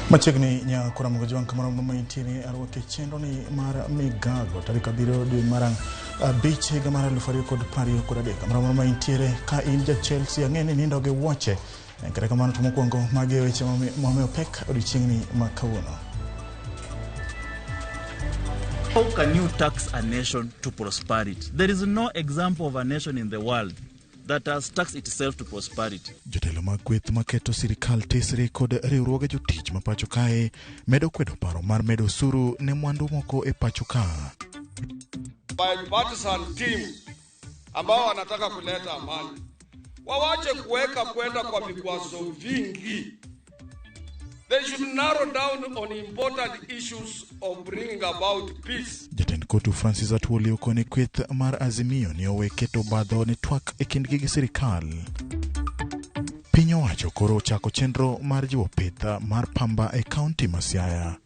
Machegni nya kura mugajwan kamara mamaitini arwake chendo ni mara Migago tarika biro di marang biche gamara lufari kod pari kura de kamara mamaitire ka inja Chelsea angene nindo ge Weche kare kamano tumukongo mage weche mame opek odichingni makawuno. How can you tax a nation to prosperity? There is no example of a nation in the world that has taxed itself to prosperity. Jotelo mag kweth maketo sirikal tesre kod riwruoge jotich ma pacho kae medo kwedo paro mar medo osuru ne mwandu moko e pacho ka. Bipartisan team ambao wanataka kuleta amani wawache kuweka kwenda kwa vikwazo vingi. They should narrow down on important issues of bringing about peace. Jatend kotu Francis Atwoli okone kweth mar Azimio ni owe keto badho ne twak e kindgi gi sirikal. Piny owacho koro chako chenro mar jiwo pith mar pamba e kaunti ma Siaya.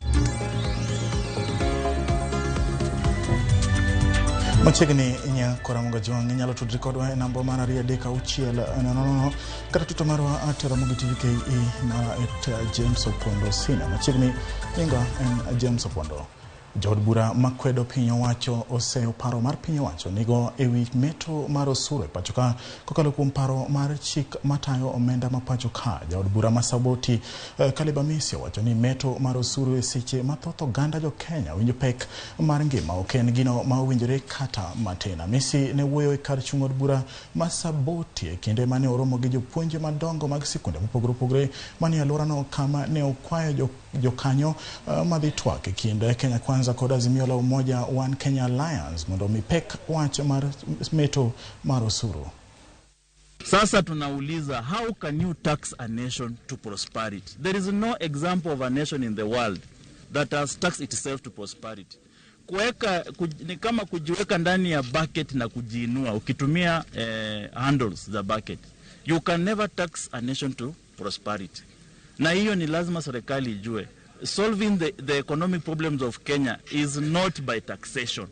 Machegni nya kora munga jwang nyalo tudri kodwa e namba mar 3:6 kata tuto marwa at Ramogi TVKE na et James Opondo sina. Machegni inga en James Opondo. Jod bura makwedo piny owacho oseo paro mar piny owacho nigo ewi meto mar osuru e pacho ka kokalo kuom paro mar chik matayo omenda ma pacho ka. Jod bura masaboti Kalibamisi owacho ni meto mar osuru e seche mathoth oganda jo Kenya winjo pek mar ngima ok en gino ma owinjore kata matena. Misi ne wuoyo e kar chung od bura masaboti e kinde mane oromo gi jopuonje madongo mag sikunde mopogore mane alworano kama ne okwayo jokanyo madhi twak e kinde Kenya Kwanza kod Azimio la Umoja One Kenya Alliance mondo mipek wach mar meto mar osuru. Sasa tunauliza, how can you tax a nation to prosperity? There is no example of a nation in the world that has taxed itself to prosperity. Ni kama kujiweka ndani ya bucket na kujiinua ukitumia handles za bucket. You can never tax a nation to prosperity. Na hiyo ni lazima serikali ijue. Solving the economic problems of Kenya is not by taxation.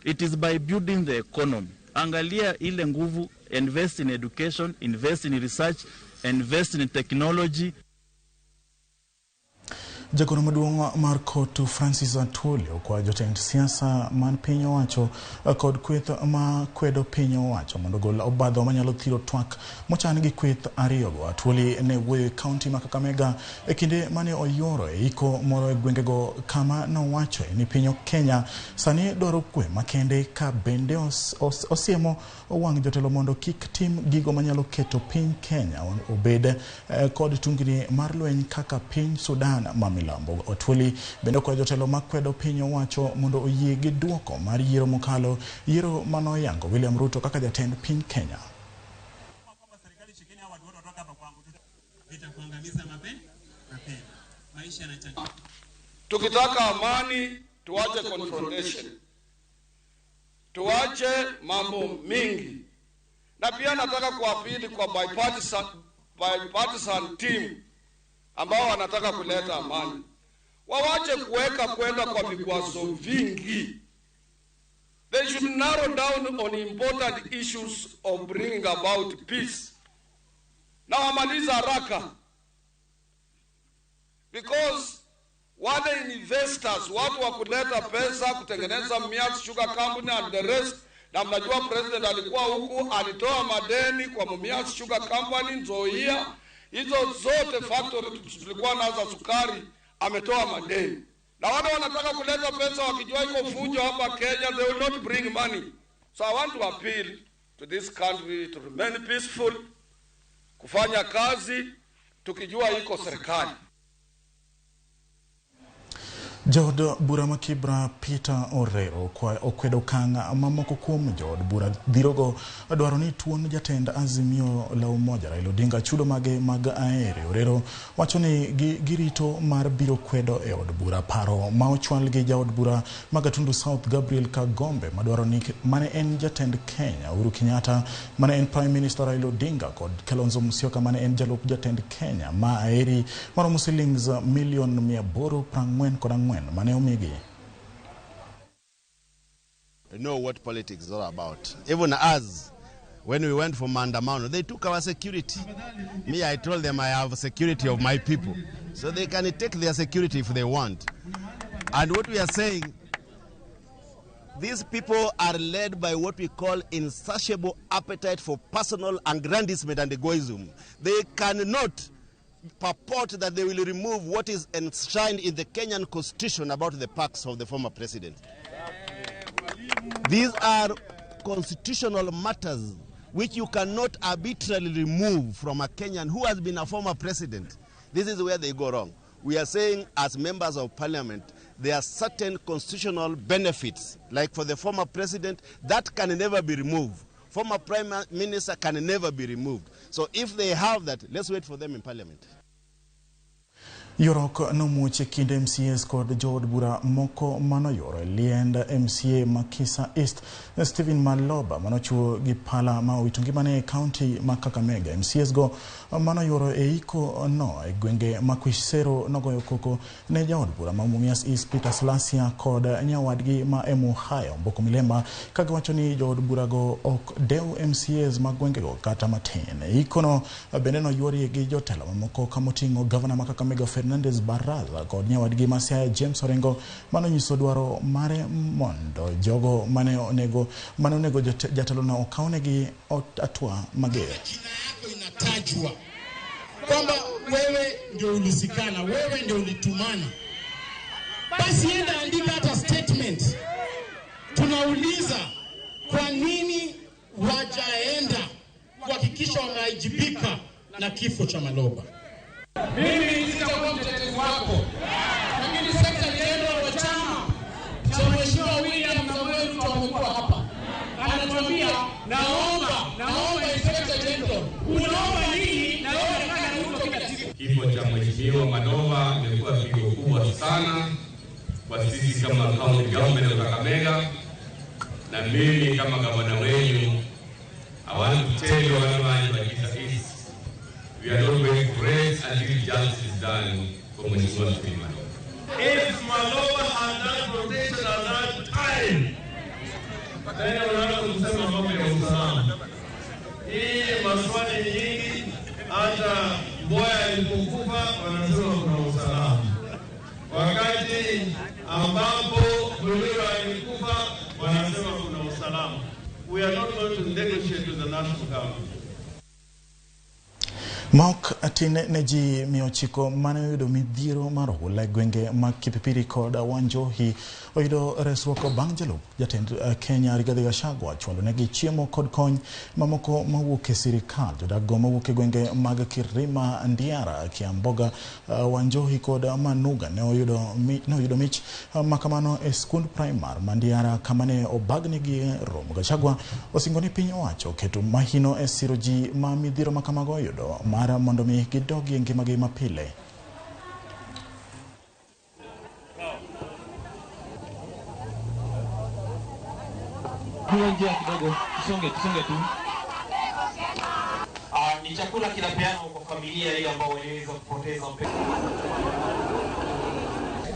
It is by building the economy. Angalia ile nguvu, invest in education, invest in research, invest in technology. Jagoro maduong' mar kotu Francis Atwoli okwayo jotend siasa man piny owacho kod kweth ma kwedo piny owacho mondo gol obadho manyalo thiro twak mochan gi kweth ariyogo. Atwoli ne wuoyo e kaunti ma Kakamega e kinde mane oyoro e iko moro e gwengego kama nowacho ni piny Kenya sani dwaro kwe makende ka bende osiemo wang' jotelo mondo kik tim gigo manyalo keto piny Kenya obed kod tungni mar lweny kaka piny Sudan Milambo. Atwoli bende kwa jotelo makwedo piny owacho mondo oyie gi duoko mar yiero mokalo, yiero mano yango William Ruto kaka jatend piny Kenya. Tukitaka amani, tuache confrontation. Tuache mambo mingi. Na pia nataka kuapili kwa bipartisan team ambao wanataka kuleta amani. Wawache kuweka kwenda kwa vikwazo vingi. They should narrow down on important issues of bringing about peace. Na wamaliza haraka. Because wale investors, watu wa kuleta pesa, kutengeneza Mias Sugar Company and the rest, na mnajua president alikuwa huku, alitoa madeni kwa Mias Sugar Company, Nzoia, hizo zote factory tulikuwa nazo sukari, ametoa madeni. Na wale wanataka kuleta pesa wakijua iko fujo hapa Kenya, they will not bring money. So I want to appeal to this country to remain peaceful, kufanya kazi, tukijua iko serikali. Jod bura makibra Peter Orero kwa okwedo kanga mamoko kuom jod bura dhirogo dwaro ni tuon jatend Azimio la Umoja Raila Odinga chudo mage mag aere. Orero wacho ni girito mar biro kwedo e od bura paro ma ochwal gi jaod bura Magatundu South Gabriel Kagombe madwaro ni mane en jatend Kenya Uhuru Kenyatta, mane en Prime Minister Raila Odinga kod Kalonzo Musyoka mane en jalup jatend Kenya ma aeri maromo shillings million 840 mane omigi. I know what politics is all about. Even us, when we went for Mandamano, they took our security. Me, I told them I have security of my people. So they can take their security if they want. And what we are saying, these people are led by what we call insatiable appetite for personal aggrandizement and egoism. They cannot purport that they will remove what is enshrined in the Kenyan constitution about the perks of the former president. These are constitutional matters which you cannot arbitrarily remove from a Kenyan who has been a former president. This is where they go wrong. We are saying as members of parliament, there are certain constitutional benefits, like for the former president, that can never be removed. Former prime minister can never be removed. So if they have that, let's wait for them in parliament. Yorok no muche kinde MCAs kod Jod Bura moko manoyoro liend MCA Makisa East Stephen Maloba manochuo gipala ma uitungimane county Kakamega. MCAs go manoyoro eiko no gwenge makwisero nogoyo koko ne Jod Bura ma Mumias East Peter Slasia kod nyawadgi ma emu hayo mboko milemba kagiwacho ni Jod Bura go ok deu MCAs magwenge go kata matin. Eiko no beneno yuori gi jotelo moko kamotingo governor Kakamega Fernandez Baraza kod nyawadgi Masaya James Orengo manonyiso dwaro mare mondo jogo mane onego jatelo na okaunegi atua mager. Jina yako inatajwa kwamba wewe ndio ulisikana, wewe ndio ulitumana. Basi enda andika hata statement. Tunauliza kwa nini wajaenda kuhakikisha wanaijibika na kifo cha Maloba. Mimi nitakuwa mtetezi wako. Lakini sekta yenu wa chama cha Mheshimiwa William Samuel Ruto amekuwa hapa. Anatuambia naomba Inspector General. Unaomba nini? Naomba kana Ruto kila siku. Kifo cha Mheshimiwa Maloba imekuwa pigo kubwa sana kwa sisi kama county government of Kakamega, na mimi kama gavana wenu I want to tell you we are not going to rest until justice is done for Mheshimiwa Stephen. If Maloba had that protection at that time, then unaanza kusema mambo ya usalama. Hii maswali nyingi, hata Mboya alipokufa wanasema kuna usalama. Wakati ambapo Muliro alikufa wanasema kuna usalama. We are not going to negotiate with the national government. Mok atine neji miochiko mane yudo midhiro marogula gwenge makipipiri kod Wanjohi oyudo resruok bang' jalup jatend Kenya Rigathi Gachagua chwalo negi chiemo kod kony mamoko mawuok e sirikal. Jodago mawuok e gwenge mag Kirima, Ndiara, Kiamboga, Wanjohi kod Manuga ne oyudo mich makamano e skund primar Mandiara kamane obagnigi rom. Gachagua osingoni piny owacho keto mahino e siro ji ma midhiro makamago yudo mara mondo mi gidogi ngimagi mapile. Njia kidogo, tusonge tu. Ni chakula kinapeanwa kwa familia ile ambao waliweza kupoteza mpendwa.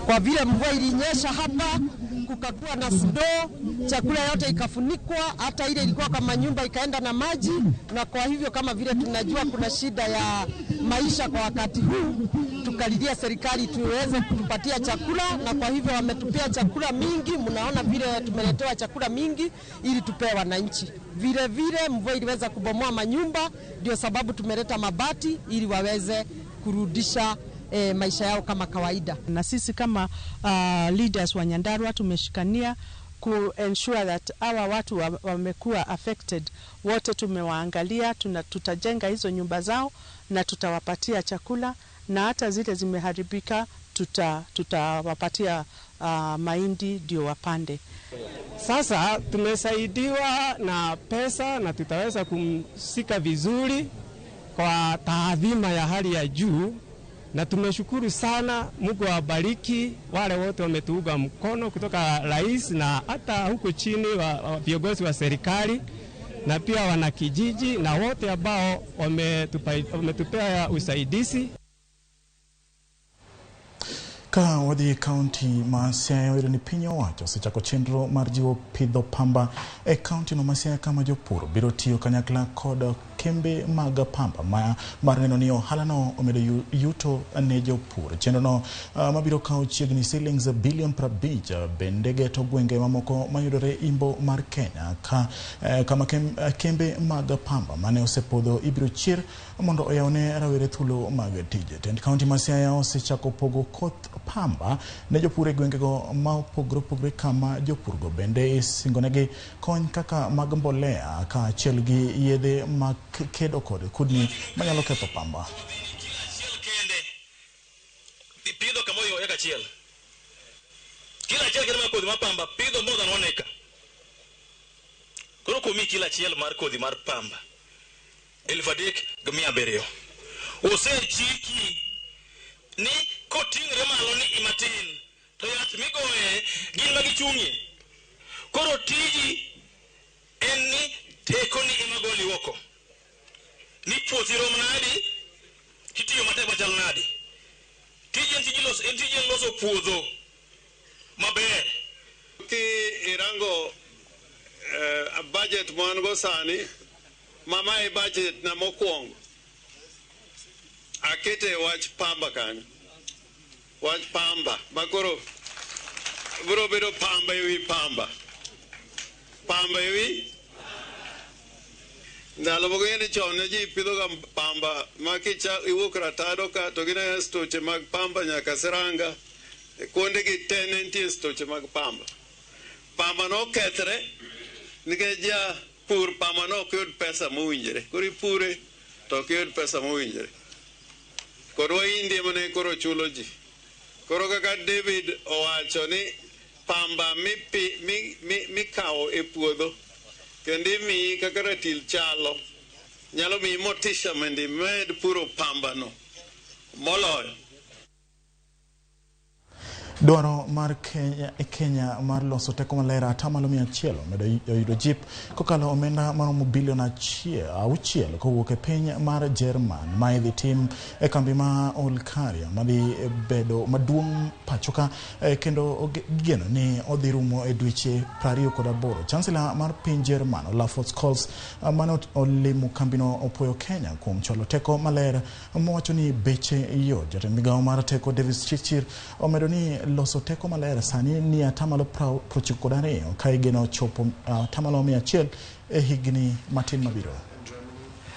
Kwa vile mvua ilinyesha hapa, kukakuwa na snow, chakula yote ikafunikwa, hata ile ilikuwa kama nyumba ikaenda na maji, na kwa hivyo kama vile tunajua kuna shida ya maisha kwa wakati huu, tukalilia serikali tuweze kutupatia chakula, na kwa hivyo wametupea chakula mingi. Mnaona vile tumeletewa chakula mingi ili tupewe wananchi. Vile vile mvua iliweza kubomoa manyumba, ndio sababu tumeleta mabati ili waweze kurudisha maisha yao kama kawaida. Na sisi kama leaders wa Nyandarua tumeshikania ku ensure that hawa watu wamekuwa affected wote tumewaangalia, tutajenga hizo nyumba zao na tutawapatia chakula, na hata zile zimeharibika tutawapatia mahindi ndio wapande. Sasa tumesaidiwa na pesa na tutaweza kumsika vizuri kwa taadhima ya hali ya juu, na tumeshukuru sana. Mungu awabariki wale wote wametuunga mkono kutoka rais na hata huko chini wa viongozi wa serikali na pia wanakijiji na wote ambao wametupea usaidizi. Ka wadhi kaunti ma Siaya wero ni piny owacho osechako chenro mar jiwo pidho pamba e kaunti no ma Siaya kama jopur biro tiyo kanyakla kod kembe mag pamba mar neno ni ohala no omedo yuto ne jopur. Chenro no mabiro kawo chiegni shillings bilion 50 bende geto gwenge mamoko mayudore imbo mar Kenya kama kembe mag pamba mane osepodho ibiro chier mondo oyawne rawere thuolo mag tije. Tend kaunti ma Siaya osechako pogo koth pamba ne jopur e gwengego ma opogore kama jopurgo bende isingonegi kony kaka mag mbolea ka achiel gi yedhe mag kedo kod kudni manyalo ketho pamba. Pidho kamoyo eka achiel. Kila achiel kendo mar kodhi mar pamba pidho more than 1 acre. Koro komi kila achiel mar kodhi mar pamba 3,700. Osechiki ni kotingre malo ni imatin to yath migoye gin ma gichung'ie. Koro tiji en ni teko ni imagoli oko. Ni puothi rom nadi kitiyo matek machal nadi. Tiji en tiji loso puodho maber. Ki irango budget man go sani mama e budget na mokwongo akete wach pamba kanyo. Wach pamba makoro bro bedo pamba ewi pamba ewi ndalo mogene chone ji pidho ga pamba makicha iwuok ratado ka to gine stoche mag pamba nyaka Seranga konde gi tene nitie stoche mag pamba no kethre nikech ja pur pamba no ok yud pesa mowinjore. Koro pure to ok yud pesa mowinjore. Koro indi mane koro chulo ji. Koro kaka David owacho ni pamba mikawo e puodho kendo imiyi kaka ratil chalo nyalo miyi motisha mondo imed puro pamba no moloyo. Dwaro mar Kenya mar loso teko maler atamalo 100 medo yudo jip kokalo omenda maromo bilion 6 kowuok e piny mar Jerman ma idhi tim e kambi ma Olkaria madhi bedo maduong' pachoka kendo geno ni odhi rumo e dweche 28. Chancellor mar piny Jerman Olaf Scholz mane olimo kambino opoyo Kenya kuom cholo teko maler mowacho ni beche yot. Jatend migawo mar teko Davis Chichir omedo ni loso teko maler sani ni atamalo 92 ka igeno chopo atamalo 100 e higni matin mabiro.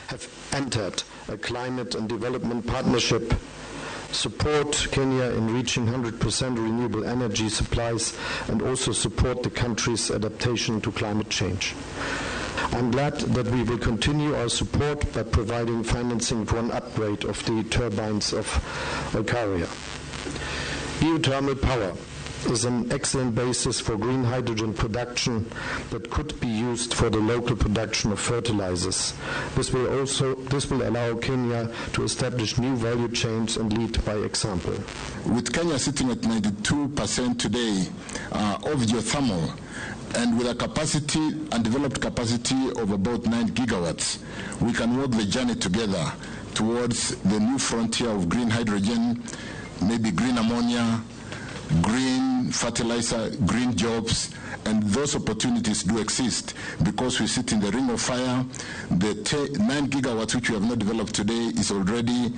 Have entered a climate and development partnership, support Kenya in reaching 100% renewable energy supplies, and also support the country's adaptation to climate change. I'm glad that we will continue our support by providing financing for an upgrade of the turbines of Olkaria. Geothermal power is an excellent basis for green hydrogen production that could be used for the local production of fertilizers. This will allow Kenya to establish new value chains and lead by example. With Kenya sitting at 92% today of geothermal, and with a capacity, undeveloped capacity of about 9 gigawatts, we can walk the journey together towards the new frontier of green hydrogen, maybe green ammonia, green fertilizer, green jobs, and those opportunities do exist because we sit in the ring of fire. The 9 gigawatts which we have not developed today is already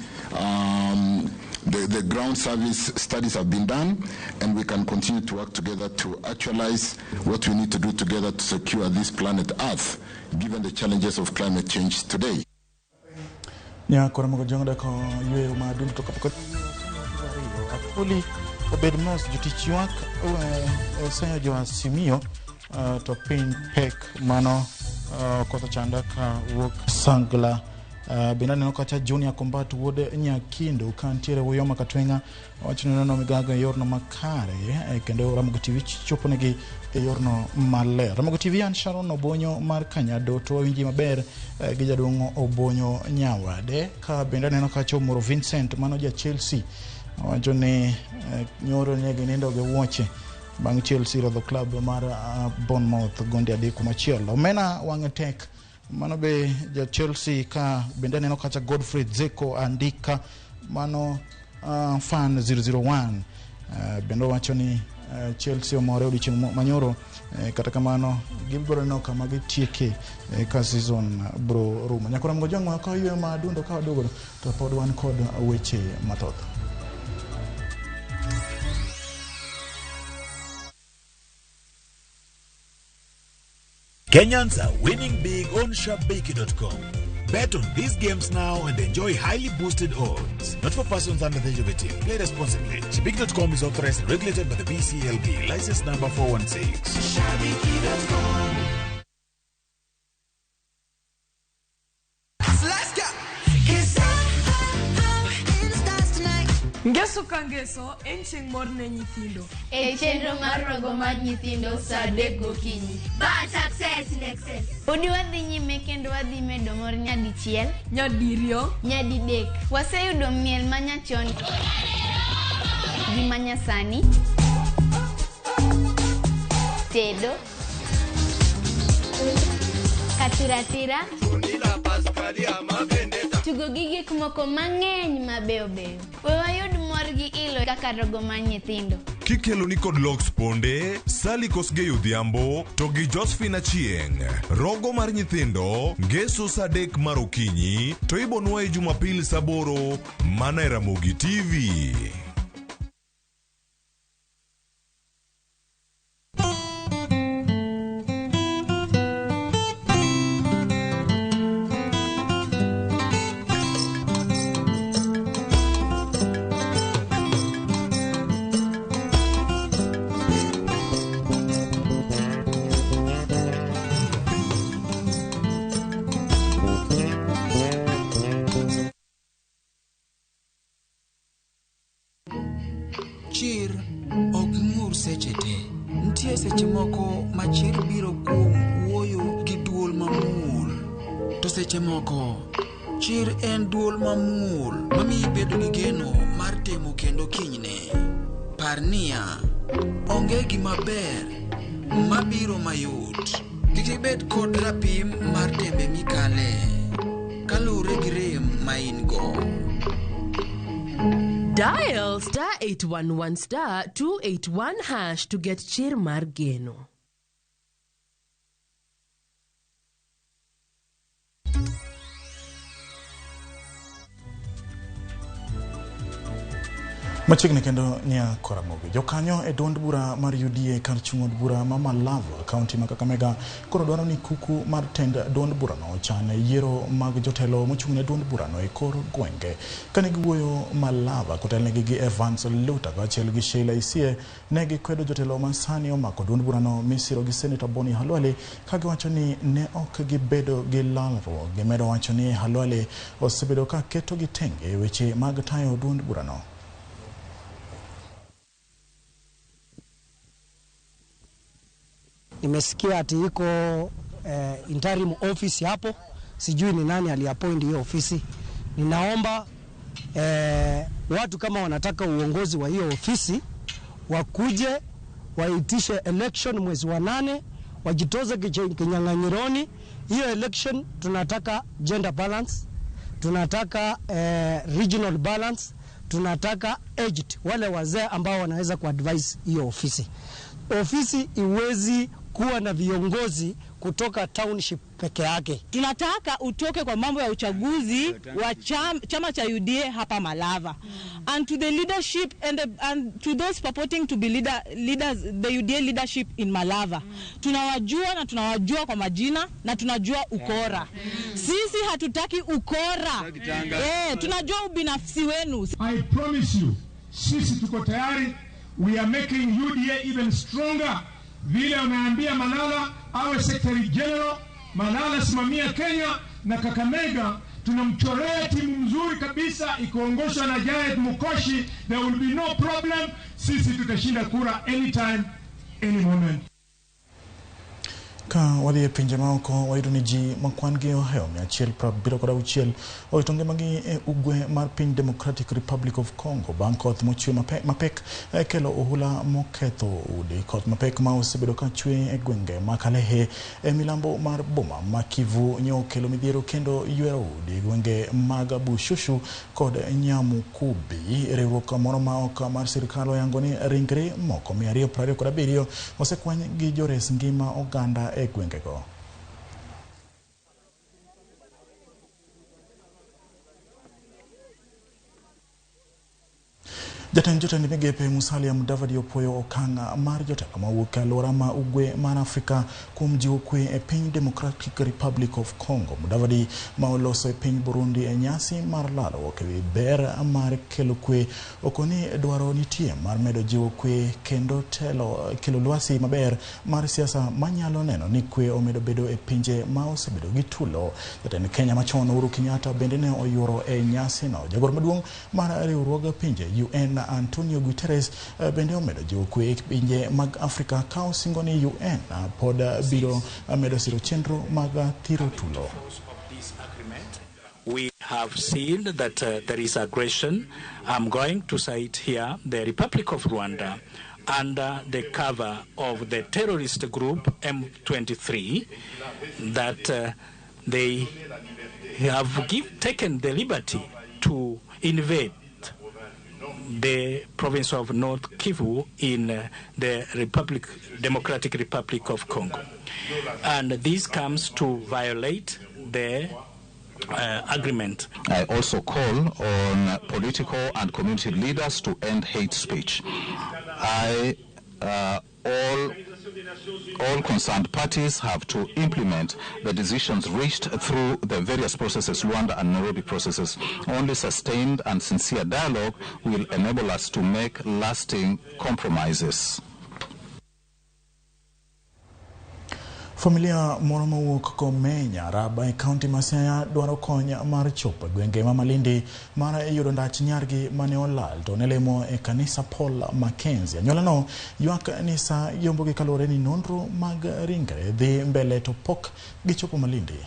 the ground service studies have been done, and we can continue to work together to actualize what we need to do together to secure this planet Earth, given the challenges of climate change today. Atuli obed mos jotich ywak senyo jo simio to piny pek mano kosa chanda ka wuok Sangla bina neno kacha Junior Combat wuod Nyakindo kantiere Woyoma Katwenga wacho neno Migago e yorno makare kendo Ramogi TV choponegi e yorno maler. Ramogi TV an Sharon Obonyo mar Kanyado to winji maber gi jaduong' Obonyo Nyawade ka benda neno kacha Moro Vincent mano ja Chelsea wacho ni nyoro negi nindo ge Weche bang' Chelsea rodho club mar Bournemouth gondi 3-1. Omena wang'e tek mano be ja Chelsea ka bende neno kacha Godfrey Zeko andika mano fan 001 bendo wacho ni Chelsea omore odiochieng' manyoro kata kamano gibiro no kama gitieke ka season bro rumo. Nyakora mgo jongwa ka ywe madundo ka dogo to pod wan kod weche mathoth. Kenyans are winning big on sharpbakey.com. Bet on these games now and enjoy highly boosted odds. Not for persons under the age of 18. Play responsibly. Shabiki.com is authorized and regulated by the BCLB. License number 416. Shabiki.com. Ngeso kangeso encheng morne nyithindo. Chenro mar rogo mar nyithindo saa 3 gokinyi. But success in excess. Udi wadhi nyime kendo wadhi medo mor nyadichiel, nyadiriyo, nyadidek. Waseyudo miel manyachon gi manyasani. Tedo. Katiratira. Tugo gigi kumoko mang'eny mabeyo beyo. Wayud mor gi ilo kaka rogo mar nyithindo. Kikelo ni kod Locks Ponde, Sally Kosgei Odhiambo, to gi Josephine Achieng. Rogo mar nyithindo, ngeso saa 3 mar okinyi, to ibonwa e Jumapil saa 8 mana e Ramogi TV. Chir ok ng'ur seche te. Ntie seche moko ma chir biro kuom wuoyo gi duol mamuol. To seche moko chir en duol mamuol mamiyi bedo gi geno mar temo kendo kinyne. Par niya, onge gima ber mabiro mayot. Kik ibed kod rapim mar tembe mikale kalure gi rem ma in go. Dial *811 *281# to get chir mar geno. Machiegni kendo nia Ramogi. Jokanyo e duond bura mar UDA kar chung' od bura ma Malava, kaunti ma Kakamega, koro dwaro ni kuku mar tend duond bura no chan yiero mag jotelo mochung'ne duond bura no e kor gwenge. Kane giwuoyo Malava kotelnegi gi Evans Luta kaachiel gi Sheila Isie, ne gikwedo jotelo ma sani omako duond bura no misiro gi Senator Boni Halwale ka giwacho ni ne ok gibedo gi lalruok. Gimedo wacho ni Halwale osebedo ka keto gi tenge weche mag tayo duond bura no. Nimesikia ati iko interim office hapo, sijui ni nani aliappoint hiyo ofisi. Ninaomba watu kama wanataka uongozi wa hiyo ofisi wakuje waitishe election mwezi wa 8, wajitoze kinyang'anyironi. Hiyo election tunataka gender balance, tunataka regional balance, tunataka aged, wale wazee ambao wanaweza kuadvise hiyo ofisi. Ofisi iwezi kuwa na viongozi kutoka township peke yake. Tunataka utoke kwa mambo ya uchaguzi wa chama cha UDA hapa Malava. And to the leadership and to those purporting to be leaders, the UDA leadership in Malava. Tunawajua na tunawajua kwa majina na tunajua ukora. Sisi hatutaki ukora. Tunajua ubinafsi wenu. I promise you, sisi tuko tayari. We are making UDA even stronger. Vile unaambia Malala awe Secretary General, Malala simamia Kenya na Kakamega, tunamchorea timu mzuri kabisa ikoongozwa na Jared Mukoshi. There will be no problem. Sisi tutashinda kura anytime, any moment. Ka wadhi e pinje maoko wayudo ni ji makwangi oheo 176 owito ngimagi e ugwe mar piny Democratic Republic of Congo bang' koth mochwe mapek kelo ohula moketho udi. Koth mapek ma osebedo ka chwe e gwenge ma Kalehe e milambo mar boma ma Kivu nyo kelo midhiero kendo ywero udi gwenge mag Bushushu kod Nyamukubi. Riwruok moro ma ok mar sirkal oyango ni ringre moko 227 osekwany gi jores ngima oganda e gwengego. Jotend migepe Musalia Mudavadi opwoyo okang' mar jotelo mawuok e alwora ma ugwe mar Afrika kuom jiwo kwe e piny Democratic Republic of Congo. Mudavadi ma oloso e piny Burundi e nyasi mar lalruok ewi ber mar kelo kwe okoni dwaro nitie mar medo jiwo kwe kendo kelo lwasi maber mar siasa manyalo neno ni kwe omedo bedo e pinje ma osebedo gi tulo. Jatend Kenya machon Uhuru Kenyatta bende ne oyuoro e nyasi no. Jagoro maduong' mar riwruog pinje UN Antonio Guterres bende omedo jiwo kwe e pinje mag Afrika ka osingo ni UN pod biro medo siro chenro mag thiro tulo. We have seen that there is aggression. I'm going to cite here the Republic of Rwanda under the cover of the terrorist group M23 that they have taken the liberty to invade the province of North Kivu in the Democratic Republic of Congo. And this comes to violate the agreement. I also call on political and community leaders to end hate speech. All concerned parties have to implement the decisions reached through the various processes, Luanda and Nairobi processes. Only sustained and sincere dialogue will enable us to make lasting compromises. Familia moro mawuok Komenya Raba e kaunti ma Siaya dwaro kony mar chopo gwenge ma Malindi mar yudo ndach nyargi mane olal to ne lemo e kanisa Paul Mackenzie. Anyuolano ywak ni sa yombo gi kalore ni nonro mag ringre dhi mbele to pok gichopo Malindi.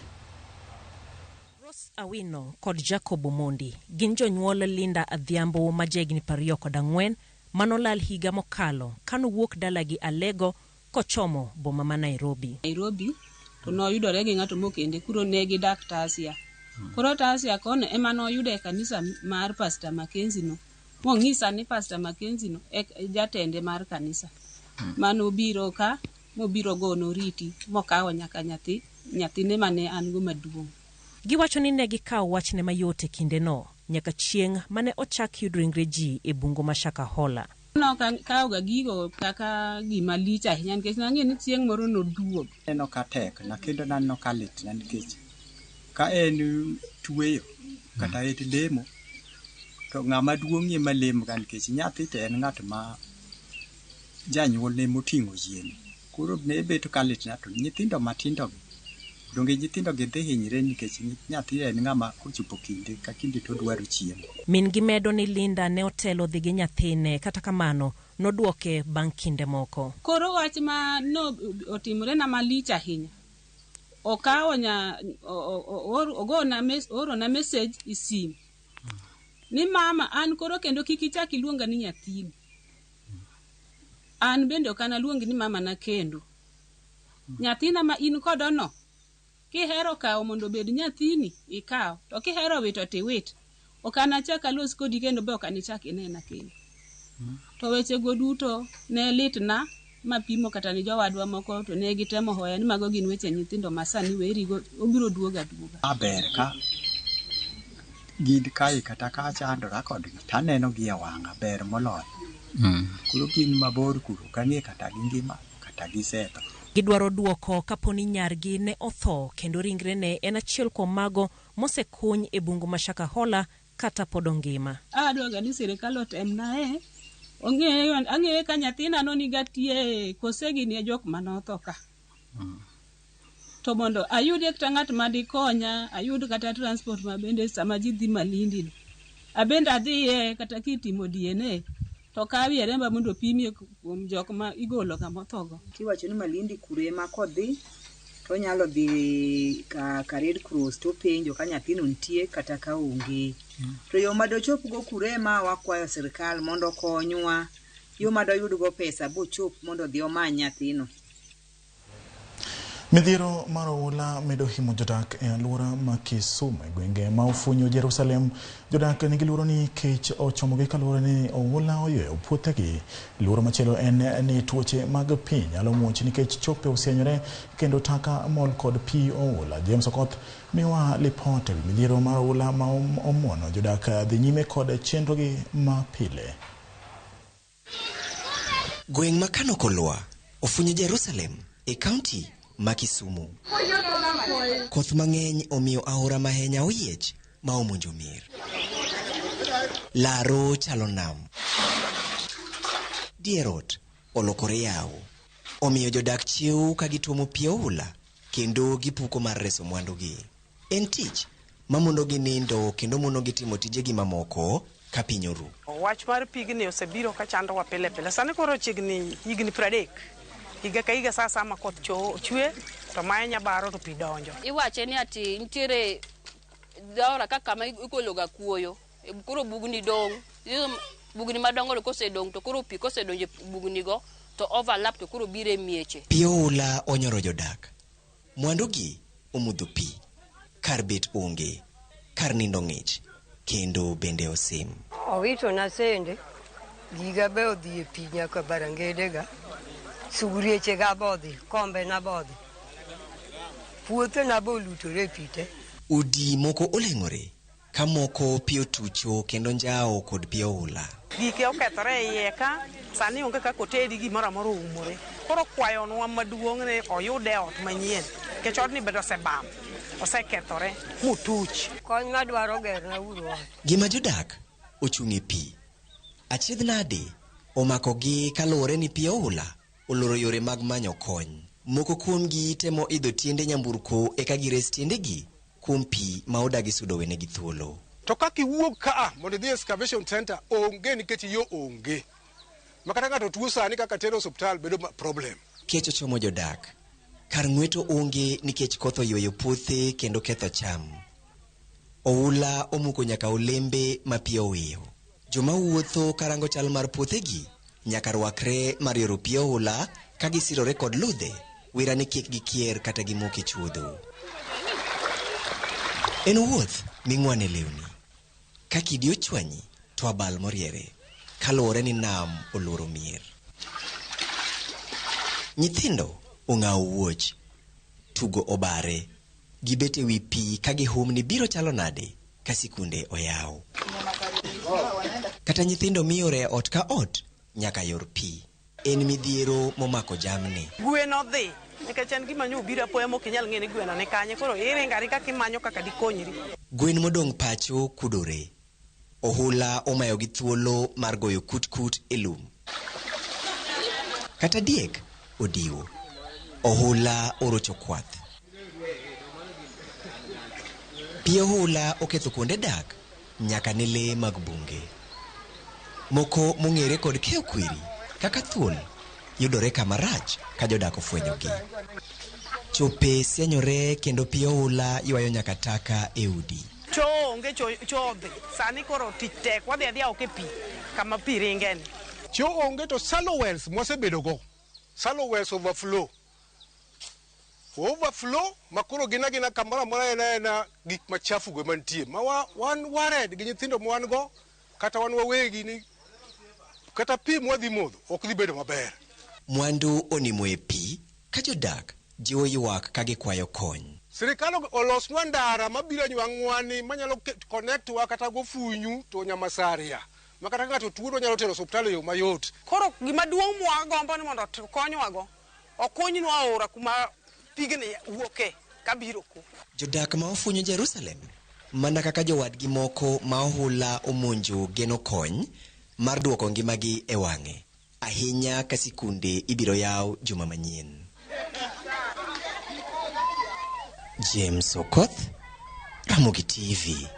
Awino kod Jacob Omondi gin jonyuol Linda Adhiambo ma jegni 24 manolal higa mokalo kano wuok dalagi Alego kochomo boma ma Nairobi to no yudore gi ng'ato mokende kuro ne gi dak Tasia. Kuro Tasia kono ema no yude e kanisa mar Pastor Mackenzie no. Mong'isa ni Pastor Mackenzie no e jatende mar kanisa. Mano biro ka mobiro gono riti mokawo nyaka nyathine mane an go maduong'. Giwacho ni ne gikawo wachne mayote kinde no nyaka chieng' mane ochak yud ringre ji e bungo ma Shakahola. No kawo ga gigo kaka gima lich ahinya nikech nang'e ni chieng' moro noduog. Eno ka tek na kendo nanno ka lit na nikech ka en tuweyo kata et lemo to ng'ama duong'ie malemo ga nikech nyathi to en ng'at ma janyuol ne moting'o yien. Koro ne beto ka lit na to nyithindo matindo donge nyithindo gi dhi hinyre nikech nyathi en ng'ama kochopo kinde ka kinde to dwaro chiemo. Min gi medo ni Linda ne otelo dhi gi nyathine kata kamano nodwoke bang' kinde moko. Koro wach ma no otimore na malich ahinya. Okawo oro na message isim. Ni mama an koro kendo kikichak iluonga ni nyathini. An bende okana luongi ni mama na kendo. Nyathina ma in kodono kihero kawo mondo bed nyathini ikawo to kihero wito tiwit okana chaka los kodi kendo be okani chak inena kendo. To weche go duto ne litna mapimo kata ni jowadwa moko to ne gitemo hoya ni mago gin weche nyithindo masani werigo obiro duoga. Aber ka gid kai kata ka chandora kodgi taneno gi e wang'a ber moloyo. Kuro gin mabor kuro kang'e kata gi ngima kata gi setho. Gidwaro duoko kaponi nyargi ne otho kendo ringre ne en achiel kuom mago mosekuny e bungu ma Shakahola kata pod ngima. Adwaga ni sirikal otemna ang'eyo ka nyathina no nigatie kosegi ni jok manotho ka. To mondo ayud kata ng'at ma dikonya ayud kata transport mabende sama ji dhi Malindi. Abenda adhiye kata kitimo DNA. To kawi remba mondo pimie kuom jok ma igolo kama othogo. Kiwacho ni Malindi kure ma kodhi to nyalo dhi ka Red Cross to penjo ka nyathino nitie kata ka onge. To yo madochop go kurema wakwayo sirkal mondo konywa, yo madoyud go pesa bochop mondo dhi omany nyathino. Midhiero mar oula medo himo jodak e alwora ma Kisumu e gwenge ma ofunyo Jerusalem. Jodak nigi luoro ni kech ochomogi kaluwore ni oula oyweyo puothegi. Luoro machielo en ni tuoche mag pi nyalo muoch nikech chope osienyore kendo taka mol kod pi oula. James Okoth miwa lipot ewi midhiero mar oula ma omuono jodak dhi nyime kod chenrogi ma pile. Gweng' ma Kano Kolwa ofunyo Jerusalem e kaunti ma Kisumu. Koth mang'eny omiyo aora mahenya oyiech ma omonjo mier. Laro chalo nam. Dierot olokore yawo. Omiyo jodak chiew ka gituomo pi oula kendo gipuko mar reso mwandugi. En tich mamondo gi nindo kendo mono gitimo tijegi mamoko ka piny oru. Wach mar pigni osebiro ka chandowa pile pile. Sani koro chiegni higni 30. Higa ka higa sasa ma koth chwe to manya baro to pi donjo. Iwache ni ati nitiere daora kaka ma ikologa kuoyo. Koro bugni dong. Bugni madongo kosedong to koro pi kosedonje bugni go to overlap to koro bire mieche. Pi oula onyoro jodak. Mwandugi omudho pi. Kar bet onge. Kar nindo ng'ich. Kendo bende osim. Owito na sende. Giga be odhi e pi nyaka barangede ga. Sugurieche ga bodhi, kombe na bodhi. Puothe na bolutore pite. Udi moko oleng'ore, ka moko pi otucho kendo njao kod pi oula. Gike okethore iye ka, sani onge kaka otedi gimoro amora oumore. Koro kwayonwa maduong' ne oyude ot manyien. Kech odni bedo osebam, osekethore, mutuch. Kony madwaro gerna uru ot. Gima jodak ochung' e pi. Achiedh nade omakogi kaluwore ni pi oula oloro yore mag manyo kony. Moko kuomgi temo idho tiende nyamburko eka gires tiendegi kuom pi ma odagi sudo wenegi thuolo. To kaka iwuok ka mondo idhi excavation center onge nikech yo onge. Makata ng'ato tuo sani kaka tero hospital bedo problem. Kech ochomo jodak. Kar ng'weto onge nikech koth oyweyo puothe kendo ketho cham. Oula omuko nyaka olembe ma pi owiyo. Joma wuotho karango chal mar puothegi nyaka rwakre mar yoro pi oula ka gisirore kod ludhe wira ni kik gikier kata gimoke chuodho. En wuoth ming'wane lewni. Ka kidi ochwanyi to abal moriere kaluwore ni nam oloro mier. Nyithindo ong'awo wuoch. Tugo obare. Gibet e wi pi ka gihum ni biro chalo nade ka sikunde oyaw. Kata nyithindo miyore ot ka ot nyaka yor pi. En midhiero momako jamni. Gweno dhi. Nikech en gima nyo biro apoya mok inyal ng'e ni gweno ni kanye. Koro iringari kaka imanyo kaka dikonyri. Gwen modong' pacho kudore. Ohula omayo gi thuolo mar goyo kut e lum. Kata diek odiwo. Ohula orocho kwath. Pi ohula oketho kuonde dak nyaka ne lee mag bunge. Moko mong'ere kod keyo kwiri kaka thuol yudore kama rach ka jodak ofwenyogi. Chope sienyore kendo pi oula ywayo nyaka taka e udi. Onge chodhi. Sani koro tich tek wadhi adhiya oke pi kama pi ringeni. Onge to shallow wells mosebedo go. Shallow wells overflow makoro gina kamora mora ena gik machafu go mantie ma wan wared gi nyithindo mwan go kata wan wawegi ni kata pi mwadhi modho ok dhi bedo maber. Mwandu onimo e pi ka jodak jiwo ywak ka gikwayo kony. Sirikal olosnwa ndara mabiro nywang'wani manyalo connect wa kata go funyu to Nyamasaria makata ng'ato tuo nyalo tero hospital yo mayot. Koro gima duong' mwagombo ni mondo konywa go okonynwa aora kuma pigni wuoke kabiro ku. Jodak ma ofunyo Jerusalem mana kaka jowadgi moko ma ohula omonjo geno kony mar duoko ngimagi e wang'e. Ahinya ka sikunde ibiro yaw juma manyien. James Okoth, Ramogi TV.